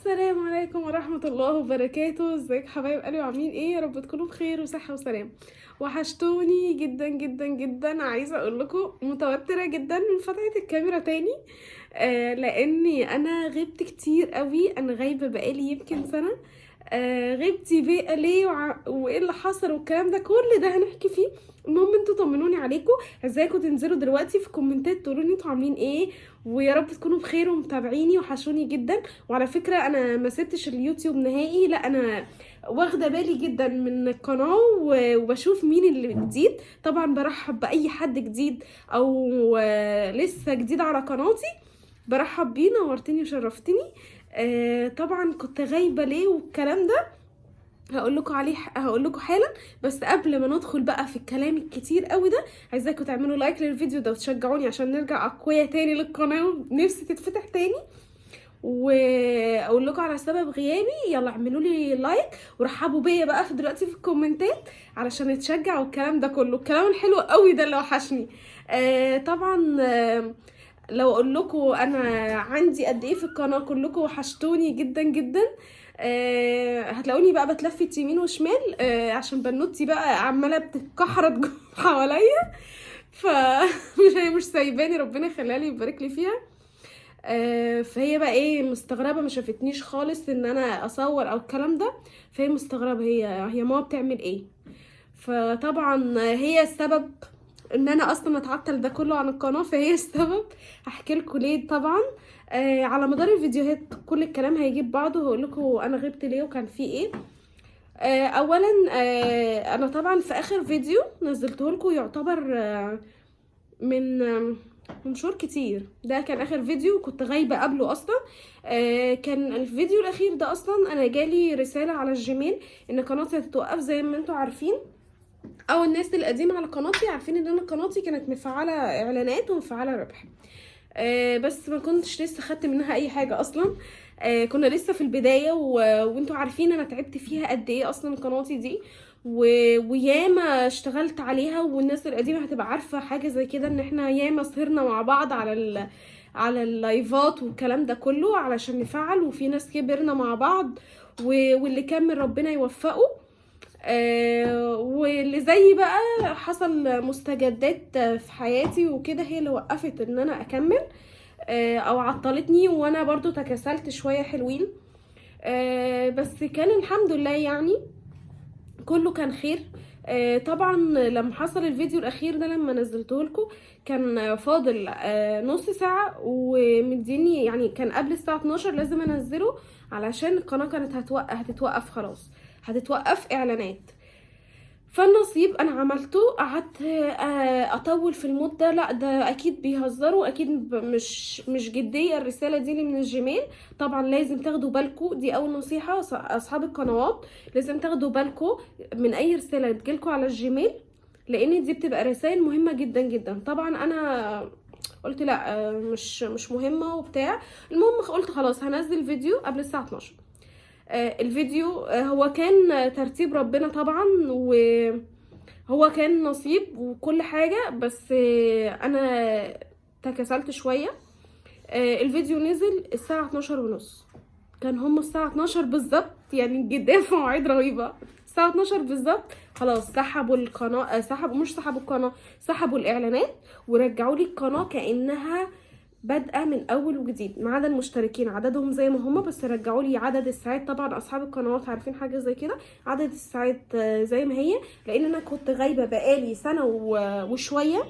السلام عليكم ورحمة الله وبركاته. ازيك حبايب قلبي، عاملين ايه؟ يا رب تكونوا بخير وصحة وسلام. وحشتوني جدا جدا جدا. عايزة اقول لكم متوترة جدا من فتحة الكاميرا تاني، لاني انا غبت كتير قوي. انا غايبة بقالي يمكن سنة. غبتي بقى ليه وايه اللي حصل والكلام ده، كل ده هنحكي فيه. المهم انتوا طمنوني عليكم، ازيكم؟ تنزلوا دلوقتي في الكومنتات تقولوا لي انتوا عاملين ايه، ويا رب تكونوا بخير ومتابعيني. وحشوني جدا. وعلى فكرة انا ما سبتش اليوتيوب نهائي، لا انا واخده بالي جدا من القناه وبشوف مين اللي جديد. طبعا برحب باي حد جديد او لسه جديد على قناتي، برحب بيه. نورتني وشرفتني. طبعا كنت غايبه ليه والكلام ده هقول لكم عليه، هقول لكم حالا. بس قبل ما ندخل بقى في الكلام الكتير قوي ده، عايزاكم تعملوا لايك للفيديو ده وتشجعوني عشان نرجع اقوياء تاني للقناه ونفسي تتفتح تاني. واقول لكم على سبب غيابي، يلا اعملوا لي لايك ورحبوا بيا بقى في دلوقتي في الكومنتات علشان نتشجع والكلام ده كله، الكلام الحلو قوي ده اللي وحشني. طبعا لو اقول لكم انا عندي قد ايه في القناه، كلكم وحشتوني جدا جدا. هتلاقوني بقى بتلفت يمين وشمال عشان بنوتي بقى عماله بتتكحرت حواليا، مش سايباني، ربنا يخليها لي ويبارك لي فيها. فهي بقى ايه، مستغربه، ما شافتنيش خالص ان انا اصور او الكلام ده. فهي مستغربه، هي ماما بتعمل ايه. فطبعا هي السبب ان انا اصلا اتعطل ده كله عن القناه، فهي السبب. هحكي لكم ليه طبعا. على مدار الفيديوهات كل الكلام هيجيب بعضه، وهقول لكم انا غبت ليه وكان في ايه. اولا انا طبعا في اخر فيديو نزلته لكم يعتبر من شهور كتير، ده كان اخر فيديو كنت غايبه قبله اصلا. كان الفيديو الاخير ده اصلا انا جالي رساله على الجيميل ان قناتي هتتوقف زي ما انتم عارفين، او الناس القديمه على قناتي عارفين ان انا قناتي كانت مفعله اعلانات ومفعله ربح. بس ما كنتش لسه خدت منها اي حاجه اصلا. كنا لسه في البدايه وانتوا عارفين انا تعبت فيها قد ايه اصلا قناتي دي، وياما اشتغلت عليها. والناس القديمه هتبقى عارفه حاجه زي كده، ان احنا ياما سهرنا مع بعض على اللايفات والكلام ده كله علشان نفعل، وفي ناس كبرنا مع بعض واللي كمل ربنا يوفقه. واللي زي بقى حصل مستجدات في حياتي وكده، هي اللي وقفت ان انا اكمل او عطلتني، وانا برضو تكاسلت شوية حلوين. بس كان الحمد لله يعني كله كان خير. طبعا لما حصل الفيديو الاخير ده لما نزلته لكم كان فاضل نص ساعة ومديني، يعني كان قبل الساعة 12 لازم انزله علشان القناة كانت هتتوقف خلاص، هتتوقف اعلانات. فالنصيب انا عملته، قعدت اطول في المده. لا ده اكيد بيهزروا، اكيد مش جديه الرساله دي اللي من الجيميل. طبعا لازم تاخدوا بالكم، دي اول نصيحه اصحاب القنوات، لازم تاخدوا بالكم من اي رساله تجيلكوا على الجيميل، لان دي بتبقى رسائل مهمه جدا جدا. طبعا انا قلت لا مش مهمه وبتاع. المهم قلت خلاص هنزل فيديو قبل الساعه 12. الفيديو هو كان ترتيب ربنا طبعا، وهو كان نصيب وكل حاجة، بس انا تكسلت شوية. الفيديو نزل الساعة 12:30، كان هم الساعة 12 بالظبط، يعني جدا في مواعيد رهيبة. الساعة 12 بالظبط خلاص سحبوا القناة، مش سحبوا القناة، سحبوا الإعلانات ورجعوا لي القناة كأنها بادئه من اول وجديد، ما عدا المشتركين عددهم زي ما هما، بس رجعوا لي عدد الساعات. طبعا اصحاب القنوات عارفين حاجه زي كده، عدد الساعات زي ما هي، لان انا كنت غايبه بقالي سنه وشويه.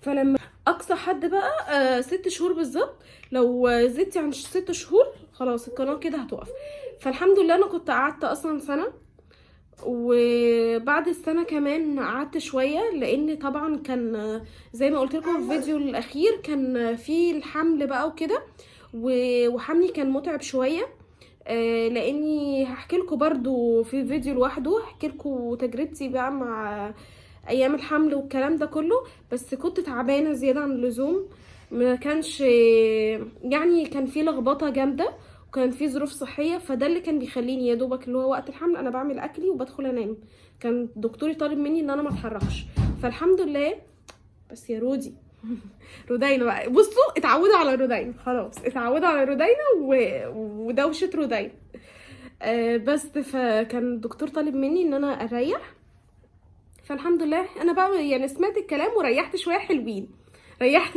فلما اقصى حد بقى 6 شهور بالظبط، لو زدتي عن 6 شهور خلاص القناه كده هتقف. فالحمد لله انا كنت قعدت اصلا سنه، وبعد السنة كمان قعدت شوية، لان طبعا كان زي ما قلت لكم في الفيديو الاخير كان في الحمل بقى وكده، وحملي كان متعب شوية. لاني هحكي لكم برضو في فيديو لوحده، هحكي لكم تجربتي بقى مع ايام الحمل والكلام ده كله. بس كنت تعبانة زيادة عن اللزوم، ما كانش يعني، كان في لخبطة جامدة وكان في ظروف صحيه، فده اللي كان بيخليني يا دوبك اللي هو وقت الحمل انا بعمل اكلي وبدخل انام. كان دكتوري طالب مني ان انا ما اتحركش، فالحمد لله. بس يا رودي رودينا بقى، بصوا اتعودوا على رودينا، خلاص اتعودوا على رودينا ودوشة رودينا. بس فكان الدكتور طالب مني ان انا اريح، فالحمد لله انا بقى يعني سمعت الكلام وريحت شويه حلوين. ريحت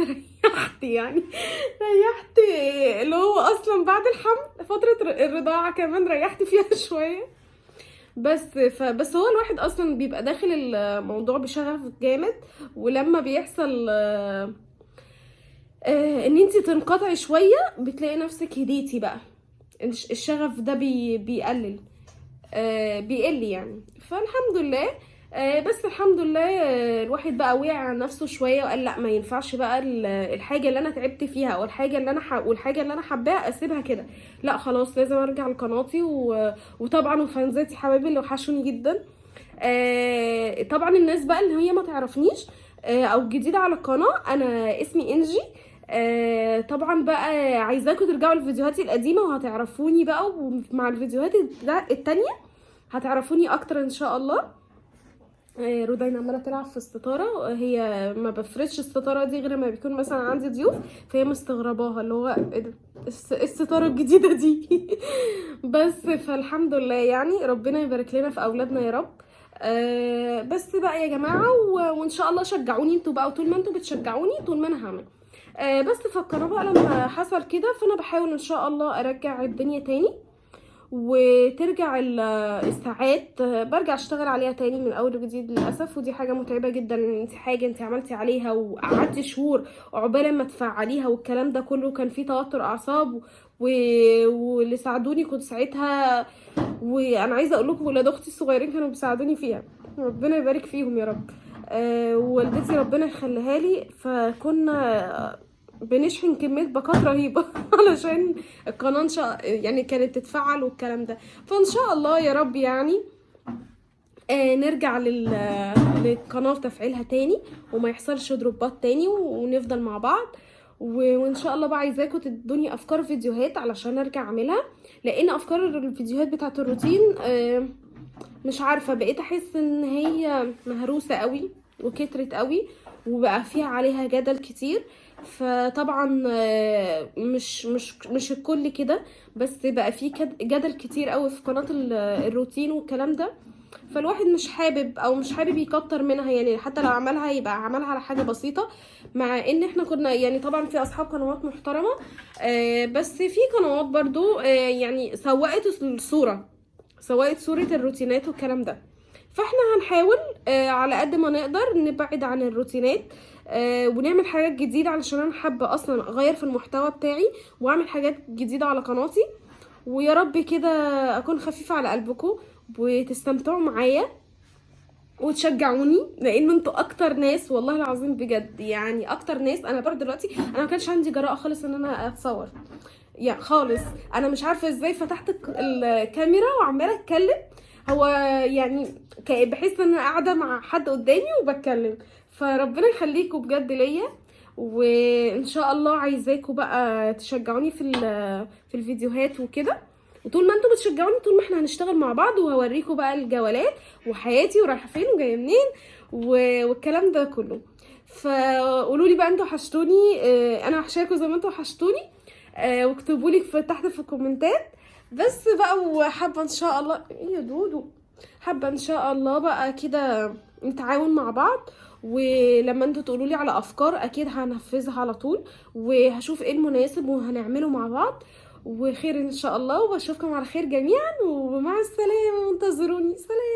يعني ريحت، اللي هو اصلا بعد الحمل فتره الرضاعه كمان ريحت فيها شويه. بس هو الواحد اصلا بيبقى داخل الموضوع بشغف جامد، ولما بيحصل ان انتي تنقطعي شويه بتلاقي نفسك هديتي بقى، الشغف ده بيقلل، بيقل يعني. فالحمد لله. بس الحمد لله الواحد بقى وقع على نفسه شويه وقال لا ما ينفعش بقى الحاجه اللي انا تعبت فيها او الحاجه اللي انا والحاجه اللي انا حباها اسيبها كده، لا خلاص لازم ارجع لقناتي وطبعا وفانزاتي حبايبي اللي وحشوني جدا. طبعا الناس بقى اللي هي ما تعرفنيش او جديده على القناه، انا اسمي انجي. طبعا بقى عايزاكم ترجعوا لفيديوهاتي القديمه وهتعرفوني بقى، ومع الفيديوهات التانية هتعرفوني اكتر ان شاء الله. رودينا عماله تلعب في الستاره، هي ما بفردش الستاره دي غير ما بيكون مثلا عندي ضيوف، فهي مستغرباها اللي هو ايه ده الستاره الجديده دي. بس فالحمد لله يعني، ربنا يبارك لنا في اولادنا يا رب. بس بقى يا جماعه وان شاء الله شجعوني انتوا بقى، وطول ما انتوا بتشجعوني طول ما انا هعمل. بس فكروا بقى لما حصل كده، فانا بحاول ان شاء الله ارجع الدنيا تاني، وترجع الساعات برجع اشتغل عليها تاني من اول وجديد للاسف. ودي حاجه متعبه جدا، انت حاجه انت عملتي عليها وقعدتي شهور عقبال ما تفعليها، والكلام ده كله كان فيه توتر اعصاب واللي ساعدوني كنت ساعتها، وانا عايزه اقول لكم ولاد اختي الصغيرين كانوا بيساعدوني فيها، ربنا يبارك فيهم يا رب. ووالدتي ربنا يخليها لي، فكنا بنشحن كمية باقات رهيبة علشان القناة يعني كانت تتفعل والكلام ده. فان شاء الله يا رب يعني نرجع للقناة في تفعيلها تاني، وما يحصلش دروبات تاني، ونفضل مع بعض. وان شاء الله بقى عايزاكم تدوني افكار فيديوهات علشان ارجع اعملها، لان افكار الفيديوهات بتاعت الروتين مش عارفة بقيت احس ان هي مهروسة قوي وكترت قوي، وبقى فيها عليها جدل كتير. فطبعا مش الكل كده، بس بقى في جدل كتير قوي في قناة الروتين والكلام ده، فالواحد مش حابب او مش حابب يكتر منها يعني، حتى لو عملها يبقى عملها على حاجة بسيطة، مع ان احنا كنا يعني طبعا في اصحاب قنوات محترمة، بس في قنوات برضو يعني سوقت صورة الروتينات والكلام ده. فاحنا هنحاول على قد ما نقدر نبعد عن الروتينات، ونعمل حاجات جديدة، علشان انا حابة اصلا اغير في المحتوى بتاعي واعمل حاجات جديدة على قناتي. ويا رب كده اكون خفيفة على قلبكم وتستمتعوا معايا وتشجعوني، لان انتوا اكتر ناس والله العظيم بجد يعني، اكتر ناس. انا برضه دلوقتي انا ما كانش عندي جراءة خالص ان انا اتصور يعني خالص، انا مش عارفة ازاي فتحت الكاميرا وعمالة اتكلم، هو يعني بحس ان انا قاعده مع حد قدامي وبتكلم. فربنا يخليكم بجد ليا، وان شاء الله عايزاكم بقى تشجعوني في الفيديوهات وكده، وطول ما انتوا بتشجعوني طول ما احنا هنشتغل مع بعض، وهوريكم بقى الجولات وحياتي ورايحه فين وجايه منين والكلام ده كله. فقولوا لي بقى انتوا وحشتوني، انا وحشاكم زي ما انتوا وحشتوني، واكتبوا لي تحت في الكومنتات. بس بقى وحابه ان شاء الله ايه يا دودو، حابه ان شاء الله بقى كده نتعاون مع بعض، ولما انتوا تقولوا لي على افكار اكيد هنفذها على طول، وهشوف ايه المناسب وهنعمله مع بعض، وخير ان شاء الله. وبشوفكم على خير جميعا، ومع السلامه، انتظروني، سلام.